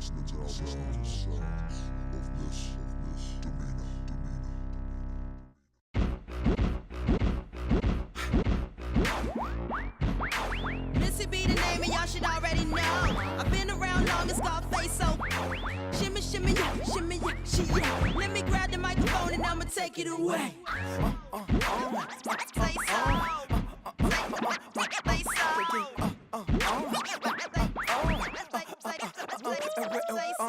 Missy be the name and y'all should already know. I've been around long as Scarface, so shimmy, shimmy, yeah, shimmy, yeah, she, yeah. Let me grab the microphone and I'ma take it away. Say so. Say so. Say so.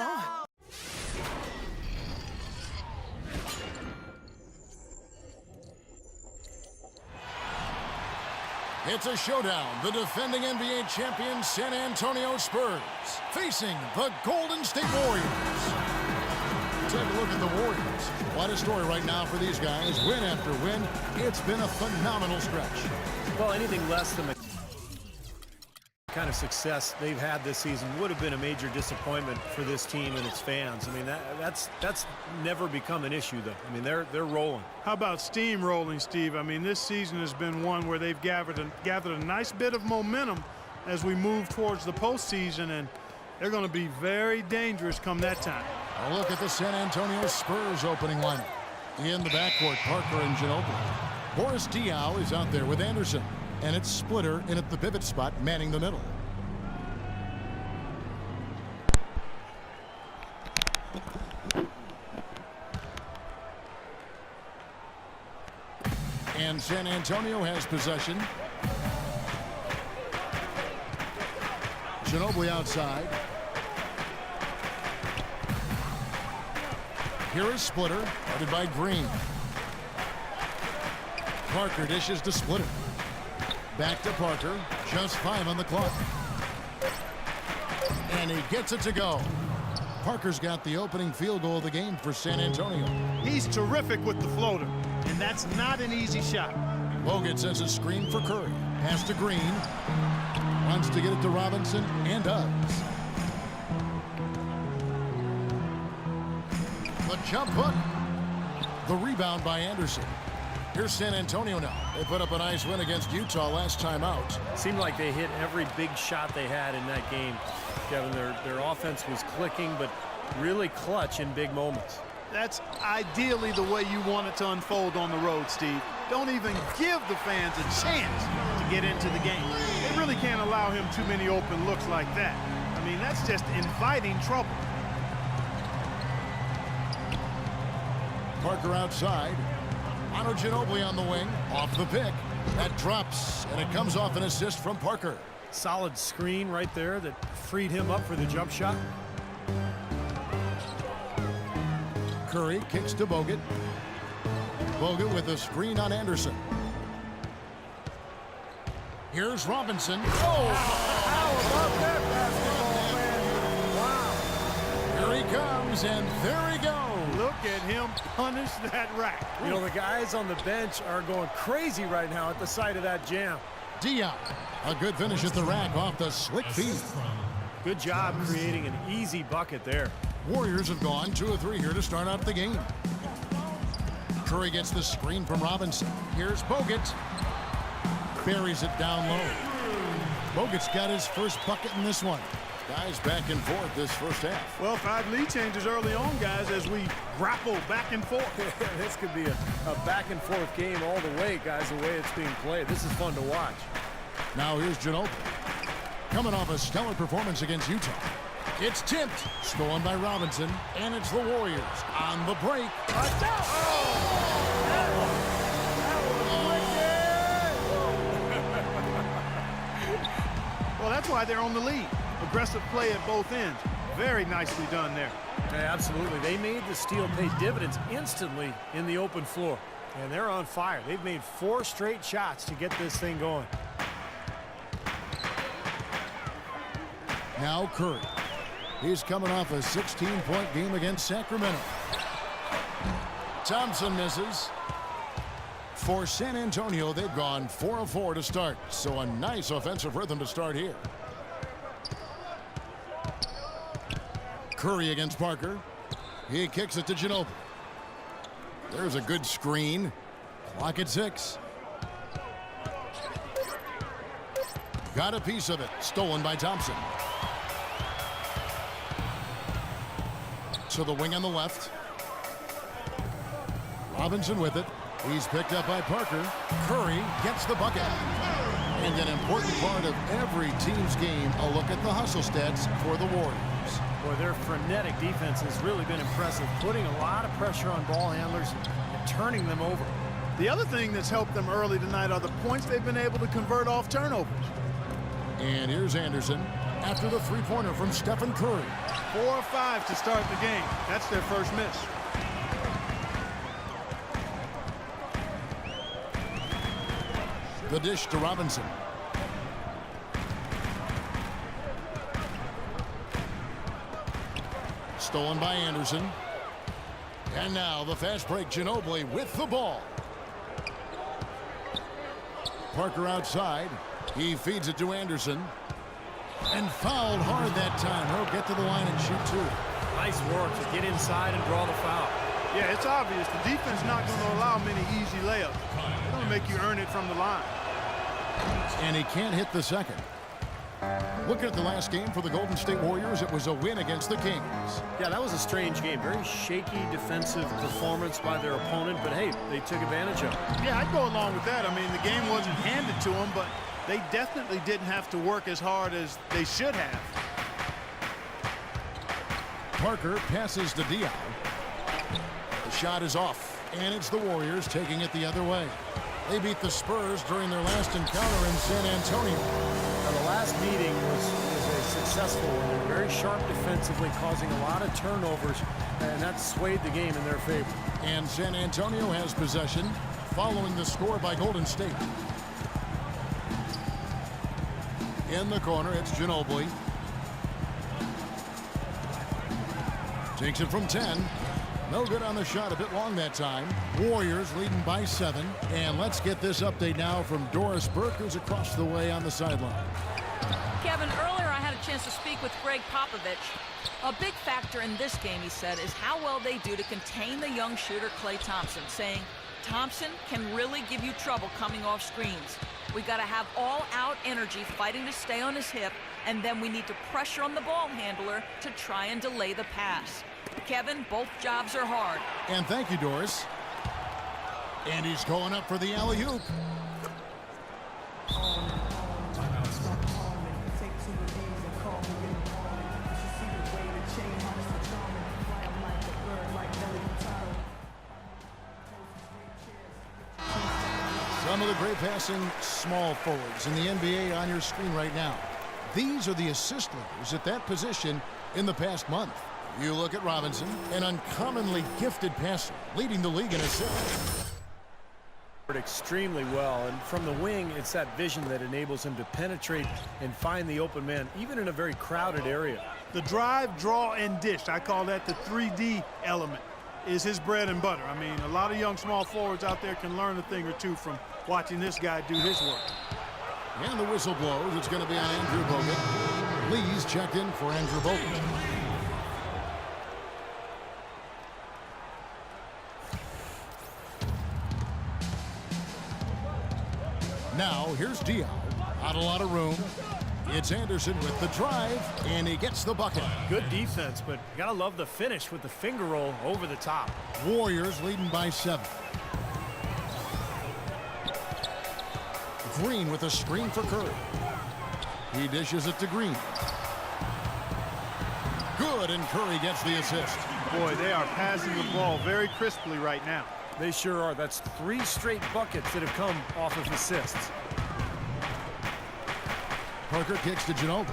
It's a showdown. The defending NBA champion San Antonio Spurs facing the Golden State Warriors. Take a look at the Warriors. What a story right now for these guys. Win after win. It's been a phenomenal stretch. Well, anything less than the kind of success they've had this season would have been a major disappointment for this team and its fans. I mean, that's never become an issue, though. I mean, they're rolling. How about steamrolling, Steve? I mean, this season has been one where they've gathered a nice bit of momentum as we move towards the postseason, and they're going to be very dangerous come that time. A look at the San Antonio Spurs opening lineup. In the backcourt, Parker and Ginobili. Boris Diaw is out there with Anderson. And it's Splitter in at the pivot spot, manning the middle. And San Antonio has possession. Ginobili outside. Here is Splitter, headed by Green. Parker dishes to Splitter. Back to Parker, just 5 on the clock. And he gets it to go. Parker's got the opening field goal of the game for San Antonio. He's terrific with the floater, and that's not an easy shot. Bogut sends a screen for Curry. Pass to Green. Wants to get it to Robinson, and does. The jump hook. The rebound by Anderson. Here's San Antonio now. They put up a nice win against Utah last time out. Seemed like they hit every big shot they had in that game. Kevin, their offense was clicking, but really clutch in big moments. That's ideally the way you want it to unfold on the road, Steve. Don't even give the fans a chance to get into the game. They really can't allow him too many open looks like that. I mean, that's just inviting trouble. Parker outside. Manu Ginobili on the wing, off the pick. That drops, and it comes off an assist from Parker. Solid screen right there that freed him up for the jump shot. Curry kicks to Bogut. Bogut with a screen on Anderson. Here's Robinson. Oh! How about that basketball, man? Wow. Here he comes, and there he goes. Look at him punish that rack. You know, the guys on the bench are going crazy right now at the sight of that jam. Diaw, a good finish at the rack off the slick feed. Good job creating an easy bucket there. Warriors have gone 2 of 3 here to start out the game. Curry gets the screen from Robinson. Here's Bogut. Buries it down low. Bogut's got his first bucket in this one. Guys back and forth this first half. Well, 5 lead changes early on, guys, as we grapple back and forth. This could be a back and forth game all the way, guys, the way it's being played. This is fun to watch. Now here's Ginobili. Coming off a stellar performance against Utah. It's tipped, stolen by Robinson, and it's the Warriors on the break. Well, that's why they're on the lead. Aggressive play at both ends. Very nicely done there. Yeah, absolutely. They made the steal pay dividends instantly in the open floor. And they're on fire. They've made 4 straight shots to get this thing going. Now Curry. He's coming off a 16-point game against Sacramento. Thompson misses. For San Antonio, they've gone 4 of 4 to start. So a nice offensive rhythm to start here. Curry against Parker. He kicks it to Ginobili. There's a good screen. Clock at 6. Got a piece of it. Stolen by Thompson. To the wing on the left. Robinson with it. He's picked up by Parker. Curry gets the bucket. And an important part of every team's game, a look at the hustle stats for the Warriors. Boy, their frenetic defense has really been impressive, putting a lot of pressure on ball handlers and turning them over. The other thing that's helped them early tonight are the points they've been able to convert off turnovers. And here's Anderson after the three-pointer from Stephen Curry. 4 or 5 to start the game. That's their first miss. The dish to Robinson. Stolen by Anderson. And now the fast break, Ginobili with the ball. Parker outside. He feeds it to Anderson. And fouled hard that time. He'll get to the line and shoot two. Nice work to get inside and draw the foul. Yeah, it's obvious. The defense not going to allow many easy layups. They're going to make you earn it from the line. And he can't hit the second. Looking at the last game for the Golden State Warriors, it was a win against the Kings. Yeah, that was a strange game. Very shaky defensive performance by their opponent, but hey, they took advantage of it. Yeah, I'd go along with that. I mean, the game wasn't handed to them, but they definitely didn't have to work as hard as they should have. Parker passes to Diaw. The shot is off, and it's the Warriors taking it the other way. They beat the Spurs during their last encounter in San Antonio. Now, the last meeting was a successful one. They were very sharp defensively, causing a lot of turnovers, and that swayed the game in their favor. And San Antonio has possession following the score by Golden State. In the corner, it's Ginobili. Takes it from 10. No good on the shot, a bit long that time. Warriors leading by 7. And let's get this update now from Doris Burke, who's across the way on the sideline. Kevin, earlier I had a chance to speak with Greg Popovich. A big factor in this game, he said, is how well they do to contain the young shooter Klay Thompson, saying, Thompson can really give you trouble coming off screens. We got to have all-out energy fighting to stay on his hip, and then we need to pressure on the ball handler to try and delay the pass. Kevin, both jobs are hard. And thank you, Doris. And he's going up for the alley-oop. Some of the great passing small forwards in the NBA on your screen right now. These are the assist leaders at that position in the past month. You look at Robinson, an uncommonly gifted passer, leading the league in assists. Extremely well, and from the wing, it's that vision that enables him to penetrate and find the open man, even in a very crowded area. The drive, draw, and dish, I call that the 3D element, is his bread and butter. I mean, a lot of young small forwards out there can learn a thing or two from watching this guy do his work. And the whistle blows. It's going to be on Andrew Bogut. Lee's checked in for Andrew Bogut. Now, here's Diaw. Not a lot of room. It's Anderson with the drive, and he gets the bucket. Good defense, but you gotta love the finish with the finger roll over the top. Warriors leading by 7. Green with a screen for Curry. He dishes it to Green. Good, and Curry gets the assist. Boy, they are passing the ball very crisply right now. They sure are. That's 3 straight buckets that have come off of assists. Parker kicks to Ginobili.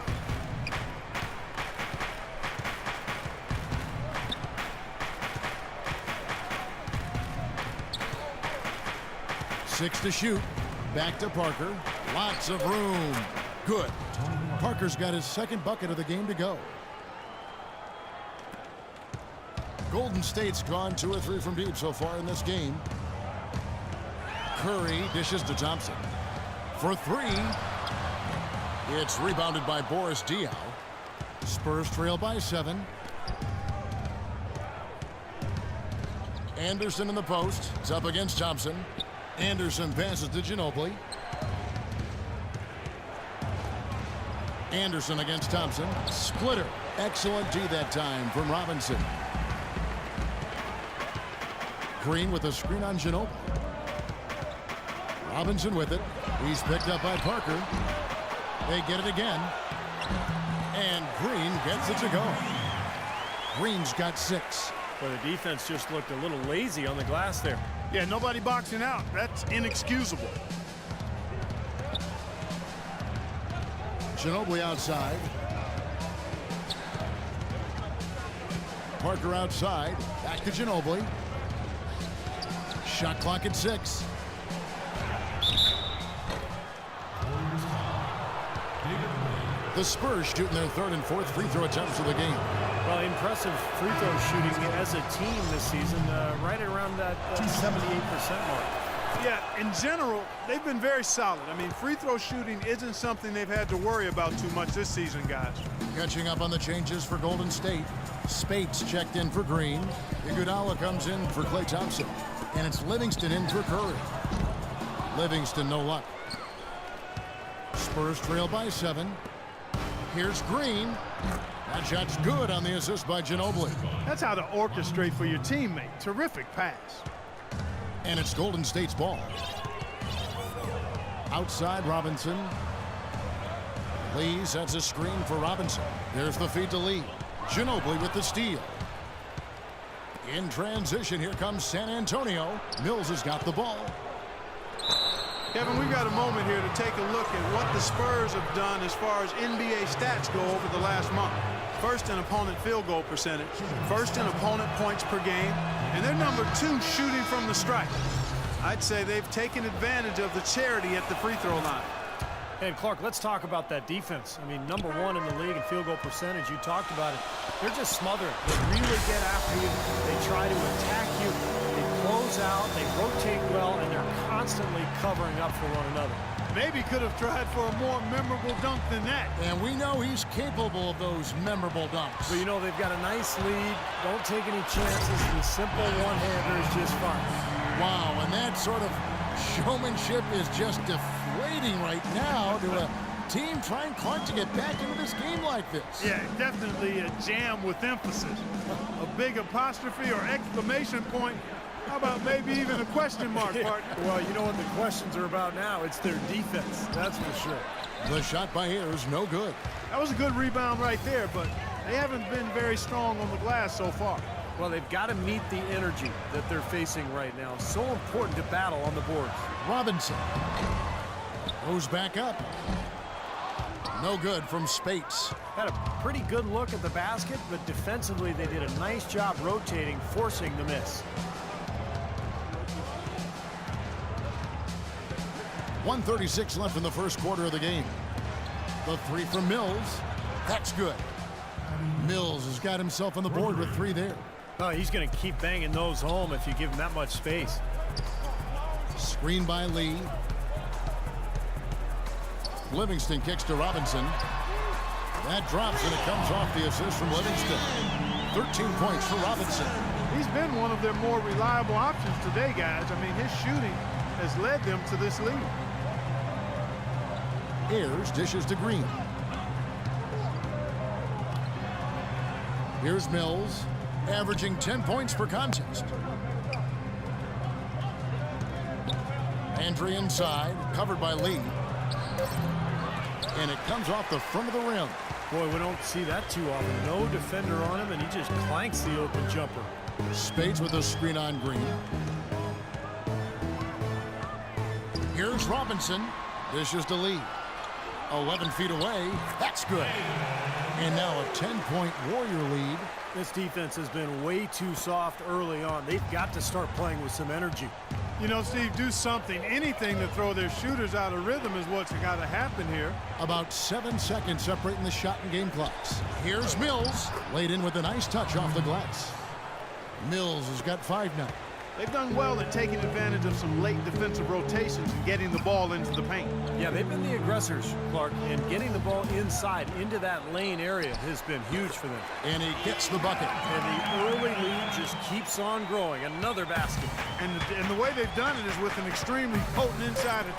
Six to shoot. Back to Parker. Lots of room. Good. Parker's got his second bucket of the game to go. Golden State's gone 2 or 3 from deep so far in this game. Curry dishes to Thompson. For 3. It's rebounded by Boris Diaw. Spurs trail by 7. Anderson in the post. It's up against Thompson. Anderson passes to Ginobili. Anderson against Thompson. Splitter. Excellent D that time from Robinson. Green with a screen on Ginobili. Robinson with it. He's picked up by Parker. They get it again. And Green gets it to go. Green's got 6. Well, the defense just looked a little lazy on the glass there. Yeah, nobody boxing out. That's inexcusable. Ginobili outside. Parker outside. Back to Ginobili. Shot clock at 6. The Spurs shooting their 3rd and 4th free throw attempts of the game. Well, impressive free throw shooting as a team this season, right around that 78% mark. Yeah, in general, they've been very solid. I mean, free throw shooting isn't something they've had to worry about too much this season, guys. Catching up on the changes for Golden State. Spates checked in for Green. Iguodala comes in for Klay Thompson. And it's Livingston in for Curry. Livingston, no luck. Spurs trail by 7. Here's Green. That shot's good on the assist by Ginobili. That's how to orchestrate for your teammate. Terrific pass. And it's Golden State's ball. Outside Robinson. Lee sets a screen for Robinson. There's the feed to Lee. Ginobili with the steal. In transition, here comes San Antonio. Mills has got the ball. Kevin, we've got a moment here to take a look at what the Spurs have done as far as NBA stats go over the last month. First in opponent field goal percentage, first in opponent points per game, and they're number 2 shooting from the stripe. I'd say they've taken advantage of the charity at the free throw line. And Clark, let's talk about that defense. I mean, number 1 in the league in field goal percentage. You talked about it. They're just smothering. They really get after you. They try to attack you. They close out. They rotate well, and they're constantly covering up for one another. Maybe could have tried for a more memorable dunk than that. And we know he's capable of those memorable dunks. But, you know, they've got a nice lead. Don't take any chances. The simple one-hander is just fine. Wow, and that sort of showmanship is just deflating right now to a team trying Clark to get back into this game like this. Yeah, definitely a jam with emphasis. A big apostrophe or exclamation point. How about maybe even a question mark, partner? Well, you know what the questions are about now? It's their defense, that's for sure. The shot by Ayers, no good. That was a good rebound right there, but they haven't been very strong on the glass so far. Well, they've got to meet the energy that they're facing right now. So important to battle on the boards. Robinson goes back up. No good from Spates. Had a pretty good look at the basket, but defensively they did a nice job rotating, forcing the miss. 1:36 left in the first quarter of the game. The 3 from Mills. That's good. Mills has got himself on the board with 3 there. Oh, he's going to keep banging those home if you give him that much space. Screen by Lee. Livingston kicks to Robinson. That drops and it comes off the assist from Livingston. 13 points for Robinson. He's been one of their more reliable options today, guys. I mean, his shooting has led them to this lead. Ayers dishes to Green. Here's Mills, averaging 10 points per contest. Andrew inside, covered by Lee. And it comes off the front of the rim. Boy, we don't see that too often. No defender on him, and he just clanks the open jumper. Spades with a screen on Green. Here's Robinson. Dishes to Lee. 11 feet away. That's good. And now a 10-point Warrior lead. This defense has been way too soft early on. They've got to start playing with some energy. You know, Steve, do something, anything to throw their shooters out of rhythm is what's got to happen here. About 7 seconds separating the shot and game clocks. Here's Mills. Laid in with a nice touch off the glass. Mills has got 5 now. They've done well at taking advantage of some late defensive rotations and getting the ball into the paint. Yeah, they've been the aggressors, Clark, and getting the ball inside into that lane area has been huge for them. And he gets the bucket. And the early lead just keeps on growing. Another basket. And the way they've done it is with an extremely potent inside attack.